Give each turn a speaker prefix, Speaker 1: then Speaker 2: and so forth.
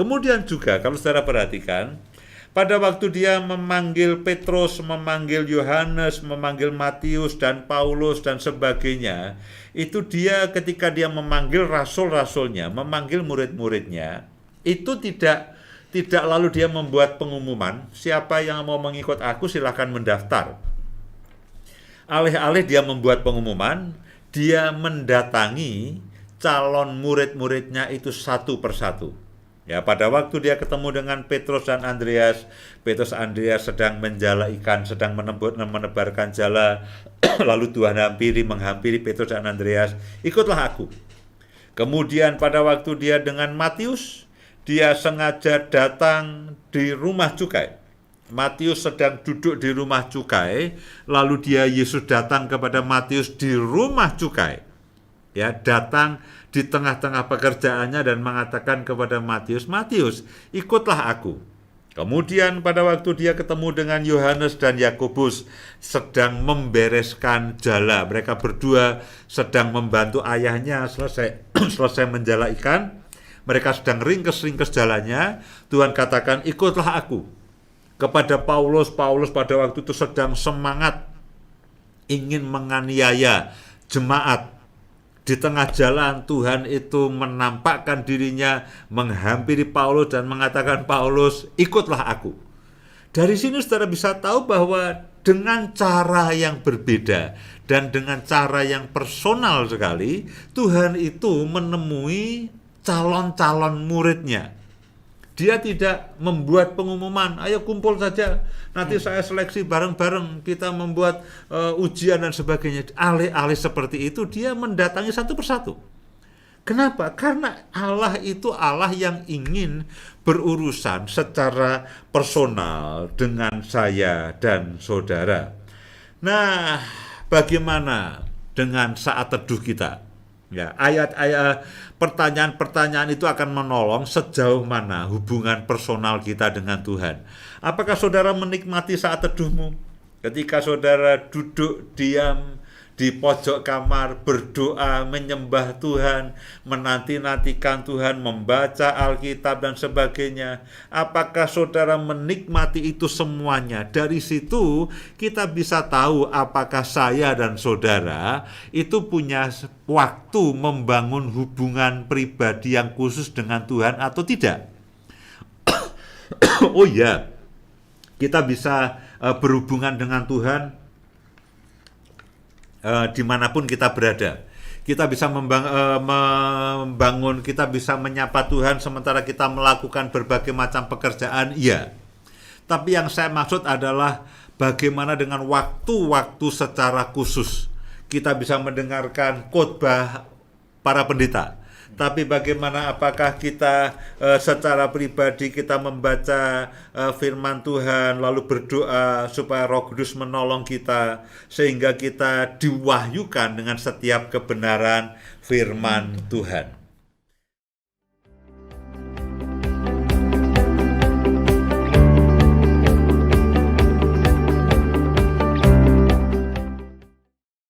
Speaker 1: Kemudian juga kalau saudara perhatikan, pada waktu dia memanggil Petrus, memanggil Yohanes, memanggil Matius dan Paulus dan sebagainya, itu dia ketika dia memanggil rasul-rasulnya, memanggil murid-muridnya, itu tidak lalu dia membuat pengumuman, siapa yang mau mengikut aku silahkan mendaftar. Alih-alih dia membuat pengumuman, dia mendatangi calon murid-muridnya itu satu persatu. Ya, pada waktu dia ketemu dengan Petrus dan Andreas, Petrus dan Andreas sedang menjala ikan, sedang menebarkan jala, lalu Tuhan menghampiri Petrus dan Andreas, ikutlah aku. Kemudian pada waktu dia dengan Matius, dia sengaja datang di rumah cukai. Matius sedang duduk di rumah cukai, lalu Yesus datang kepada Matius di rumah cukai. Ya, datang di tengah-tengah pekerjaannya dan mengatakan kepada Matius, Matius, ikutlah aku. Kemudian pada waktu dia ketemu dengan Yohanes dan Yakobus sedang membereskan jala. Mereka berdua sedang membantu ayahnya selesai menjala ikan. Mereka sedang ringkes-ringkes jalannya. Tuhan katakan, ikutlah aku. Kepada Paulus pada waktu itu sedang semangat ingin menganiaya jemaat. Di tengah jalan Tuhan itu menampakkan dirinya, menghampiri Paulus dan mengatakan, Paulus, ikutlah aku. Dari sini saudara bisa tahu bahwa dengan cara yang berbeda dan dengan cara yang personal sekali, Tuhan itu menemui calon-calon muridnya. Dia tidak membuat pengumuman, ayo kumpul saja, nanti saya seleksi bareng-bareng, kita membuat ujian dan sebagainya. Alih-alih seperti itu, dia mendatangi satu persatu. Kenapa? Karena Allah itu Allah yang ingin berurusan secara personal dengan saya dan saudara. Nah, bagaimana dengan saat teduh kita? Ya, ayat-ayat pertanyaan-pertanyaan itu akan menolong sejauh mana hubungan personal kita dengan Tuhan. Apakah saudara menikmati saat teduhmu? Ketika saudara duduk diam di pojok kamar, berdoa, menyembah Tuhan, menanti-nantikan Tuhan, membaca Alkitab dan sebagainya. Apakah saudara menikmati itu semuanya? Dari situ kita bisa tahu apakah saya dan saudara itu punya waktu membangun hubungan pribadi yang khusus dengan Tuhan atau tidak. Oh ya, kita bisa berhubungan dengan Tuhan dimanapun kita berada. Kita bisa membangun, kita bisa menyapa Tuhan sementara kita melakukan berbagai macam pekerjaan, iya. Tapi yang saya maksud adalah bagaimana dengan waktu-waktu secara khusus. Kita bisa mendengarkan khotbah para pendeta. Tapi bagaimana apakah kita secara pribadi kita membaca firman Tuhan lalu berdoa supaya Roh Kudus menolong kita sehingga kita diwahyukan dengan setiap kebenaran firman Tuhan.